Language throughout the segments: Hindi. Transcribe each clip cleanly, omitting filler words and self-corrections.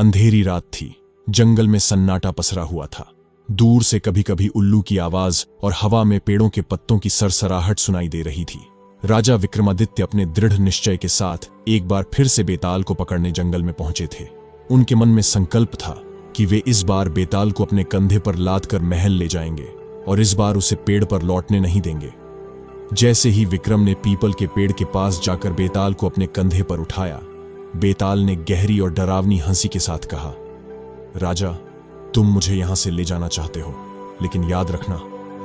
अंधेरी रात थी। जंगल में सन्नाटा पसरा हुआ था। दूर से कभी कभी उल्लू की आवाज और हवा में पेड़ों के पत्तों की सरसराहट सुनाई दे रही थी। राजा विक्रमादित्य अपने दृढ़ निश्चय के साथ एक बार फिर से बेताल को पकड़ने जंगल में पहुंचे थे। उनके मन में संकल्प था कि वे इस बार बेताल को अपने कंधे पर लाद कर महल ले जाएंगे और इस बार उसे पेड़ पर लौटने नहीं देंगे। जैसे ही विक्रम ने पीपल के पेड़ के पास जाकर बेताल को अपने कंधे पर उठाया, बेताल ने गहरी और डरावनी हंसी के साथ कहा, राजा, तुम मुझे यहां से ले जाना चाहते हो, लेकिन याद रखना,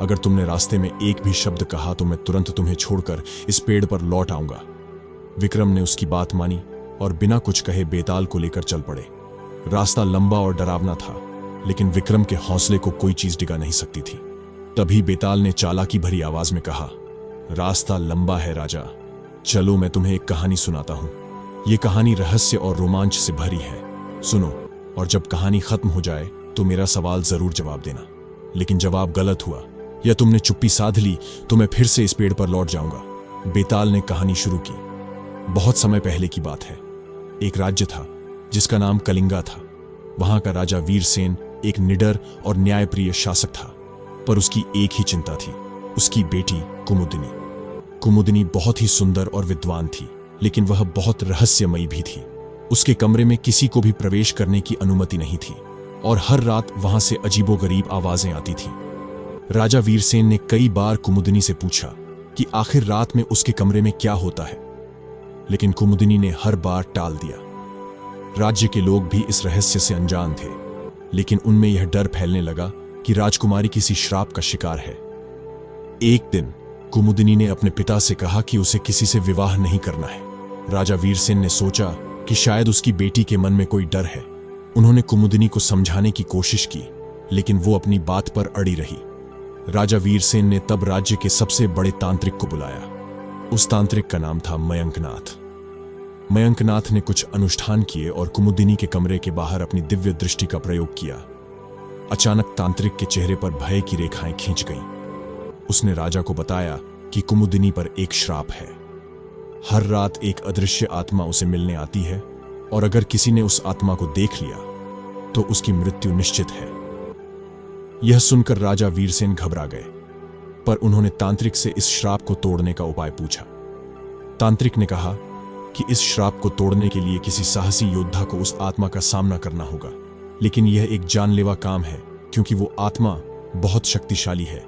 अगर तुमने रास्ते में एक भी शब्द कहा तो मैं तुरंत तुम्हें छोड़कर इस पेड़ पर लौट आऊंगा। विक्रम ने उसकी बात मानी और बिना कुछ कहे बेताल को लेकर चल पड़े। रास्ता लंबा और डरावना था, लेकिन विक्रम के हौसले को कोई चीज डिगा नहीं सकती थी। तभी बेताल ने चालाकी भरी आवाज में कहा, रास्ता लंबा है राजा, चलो मैं तुम्हें एक कहानी सुनाता हूं। यह कहानी रहस्य और रोमांच से भरी है, सुनो, और जब कहानी खत्म हो जाए तो मेरा सवाल जरूर जवाब देना। लेकिन जवाब गलत हुआ या तुमने चुप्पी साध ली तो मैं फिर से इस पेड़ पर लौट जाऊंगा। बेताल ने कहानी शुरू की। बहुत समय पहले की बात है। एक राज्य था जिसका नाम कलिंगा था। वहां का राजा वीरसेन एक निडर और न्यायप्रिय शासक था, पर उसकी एक ही चिंता थी, उसकी बेटी कुमुदिनी। कुमुदिनी बहुत ही सुंदर और विद्वान थी, लेकिन वह बहुत रहस्यमयी भी थी। उसके कमरे में किसी को भी प्रवेश करने की अनुमति नहीं थी और हर रात वहां से अजीबोगरीब आवाजें आती थी। राजा वीरसेन ने कई बार कुमुदिनी से पूछा कि आखिर रात में उसके कमरे में क्या होता है, लेकिन कुमुदिनी ने हर बार टाल दिया। राज्य के लोग भी इस रहस्य से अनजान थे, लेकिन उनमें यह डर फैलने लगा कि राजकुमारी किसी श्राप का शिकार है। एक दिन कुमुदिनी ने अपने पिता से कहा कि उसे किसी से विवाह नहीं करना है। राजा वीरसेन ने सोचा कि शायद उसकी बेटी के मन में कोई डर है। उन्होंने कुमुदिनी को समझाने की कोशिश की, लेकिन वो अपनी बात पर अड़ी रही। राजा वीरसेन ने तब राज्य के सबसे बड़े तांत्रिक को बुलाया। उस तांत्रिक का नाम था मयंकनाथ। मयंकनाथ ने कुछ अनुष्ठान किए और कुमुदिनी के कमरे के बाहर अपनी दिव्य दृष्टि का प्रयोग किया। अचानक तांत्रिक के चेहरे पर भय की रेखाएं खींच गईं। उसने राजा को बताया कि कुमुदिनी पर एक श्राप है। हर रात एक अदृश्य आत्मा उसे मिलने आती है और अगर किसी ने उस आत्मा को देख लिया तो उसकी मृत्यु निश्चित है। यह सुनकर राजा वीरसेन घबरा गए, पर उन्होंने तांत्रिक से इस श्राप को तोड़ने का उपाय पूछा। तांत्रिक ने कहा कि इस श्राप को तोड़ने के लिए किसी साहसी योद्धा को उस आत्मा का सामना करना होगा, लेकिन यह एक जानलेवा काम है क्योंकि वो आत्मा बहुत शक्तिशाली है।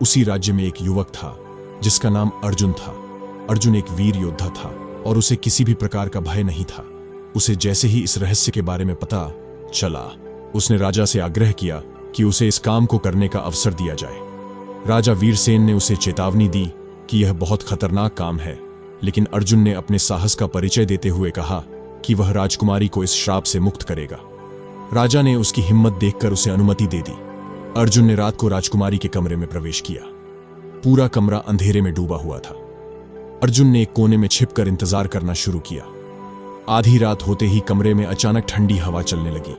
उसी राज्य में एक युवक था जिसका नाम अर्जुन था। अर्जुन एक वीर योद्धा था और उसे किसी भी प्रकार का भय नहीं था। उसे जैसे ही इस रहस्य के बारे में पता चला, उसने राजा से आग्रह किया कि उसे इस काम को करने का अवसर दिया जाए। राजा वीरसेन ने उसे चेतावनी दी कि यह बहुत खतरनाक काम है, लेकिन अर्जुन ने अपने साहस का परिचय देते हुए कहा कि वह राजकुमारी को इस श्राप से मुक्त करेगा। राजा ने उसकी हिम्मत देखकर उसे अनुमति दे दी। अर्जुन ने रात को राजकुमारी के कमरे में प्रवेश किया। पूरा कमरा अंधेरे में डूबा हुआ था। अर्जुन ने एक कोने में छिपकर इंतजार करना शुरू किया। आधी रात होते ही कमरे में अचानक ठंडी हवा चलने लगी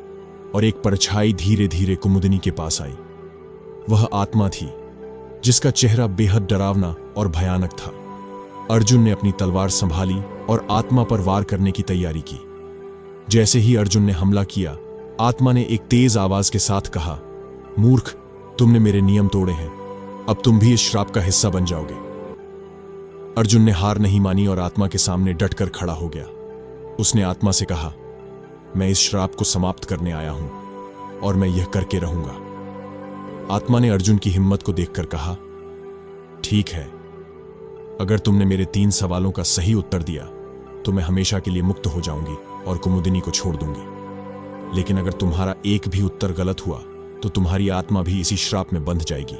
और एक परछाई धीरे धीरे कुमुदिनी के पास आई। वह आत्मा थी जिसका चेहरा बेहद डरावना और भयानक था। अर्जुन ने अपनी तलवार संभाली और आत्मा पर वार करने की तैयारी की। जैसे ही अर्जुन ने हमला किया, आत्मा ने एक तेज आवाज के साथ कहा, मूर्ख, तुमने मेरे नियम तोड़े हैं, अब तुम भी इस श्राप का हिस्सा बन जाओगे। अर्जुन ने हार नहीं मानी और आत्मा के सामने डटकर खड़ा हो गया। उसने आत्मा से कहा, मैं इस श्राप को समाप्त करने आया हूं और मैं यह करके रहूंगा। आत्मा ने अर्जुन की हिम्मत को देखकर कहा, ठीक है, अगर तुमने मेरे 3 सवालों का सही उत्तर दिया तो मैं हमेशा के लिए मुक्त हो जाऊंगी और कुमुदिनी को छोड़ दूंगी। लेकिन अगर तुम्हारा एक भी उत्तर गलत हुआ तो तुम्हारी आत्मा भी इसी श्राप में बंध जाएगी।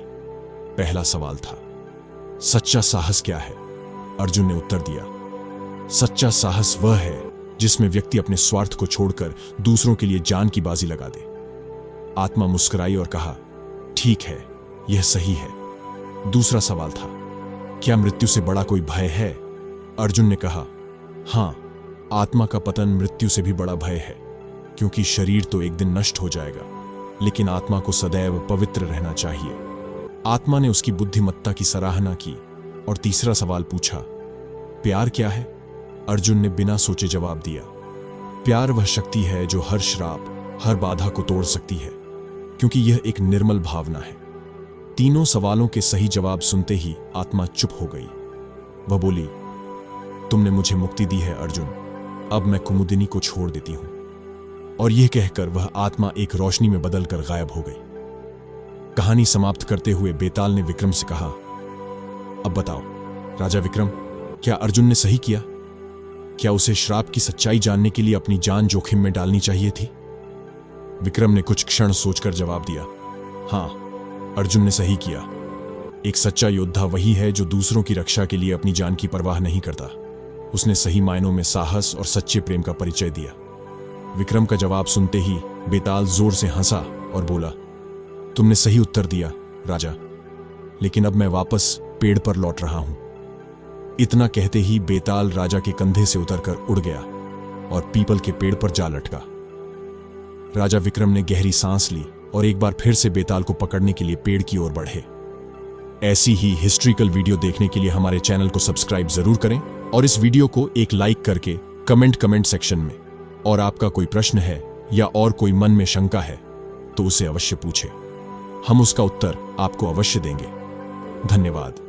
पहला सवाल था, सच्चा साहस क्या है? अर्जुन ने उत्तर दिया, सच्चा साहस वह है जिसमें व्यक्ति अपने स्वार्थ को छोड़कर दूसरों के लिए जान की बाजी लगा दे। आत्मा मुस्कुराई और कहा, ठीक है, यह सही है। दूसरा सवाल था, क्या मृत्यु से बड़ा कोई भय है? अर्जुन ने कहा, हां, आत्मा का पतन मृत्यु से भी बड़ा भय है, क्योंकि शरीर तो एक दिन नष्ट हो जाएगा, लेकिन आत्मा को सदैव पवित्र रहना चाहिए। आत्मा ने उसकी बुद्धिमत्ता की सराहना की और तीसरा सवाल पूछा, प्यार क्या है? अर्जुन ने बिना सोचे जवाब दिया, प्यार वह शक्ति है जो हर श्राप हर बाधा को तोड़ सकती है, क्योंकि यह एक निर्मल भावना है। तीनों सवालों के सही जवाब सुनते ही आत्मा चुप हो गई। वह बोली, तुमने मुझे मुक्ति दी है अर्जुन, अब मैं कुमुदिनी को छोड़ देती हूं। और यह कहकर वह आत्मा एक रोशनी में बदलकर गायब हो गई। कहानी समाप्त करते हुए बेताल ने विक्रम से कहा, अब बताओ राजा विक्रम, क्या अर्जुन ने सही किया? क्या उसे श्राप की सच्चाई जानने के लिए अपनी जान जोखिम में डालनी चाहिए थी? विक्रम ने कुछ क्षण सोचकर जवाब दिया, हां, अर्जुन ने सही किया। एक सच्चा योद्धा वही है जो दूसरों की रक्षा के लिए अपनी जान की परवाह नहीं करता। उसने सही मायनों में साहस और सच्चे प्रेम का परिचय दिया। विक्रम का जवाब सुनते ही बेताल जोर से हंसा और बोला, तुमने सही उत्तर दिया राजा, लेकिन अब मैं वापस पेड़ पर लौट रहा हूं। इतना कहते ही बेताल राजा के कंधे से उतरकर उड़ गया और पीपल के पेड़ पर जा लटका। राजा विक्रम ने गहरी सांस ली और एक बार फिर से बेताल को पकड़ने के लिए पेड़ की ओर बढ़े। ऐसी ही हिस्ट्रिकल वीडियो देखने के लिए हमारे चैनल को सब्सक्राइब जरूर करें और इस वीडियो को एक लाइक करके कमेंट सेक्शन में और आपका कोई प्रश्न है या और कोई मन में शंका है तो उसे अवश्य पूछें। हम उसका उत्तर आपको अवश्य देंगे। धन्यवाद।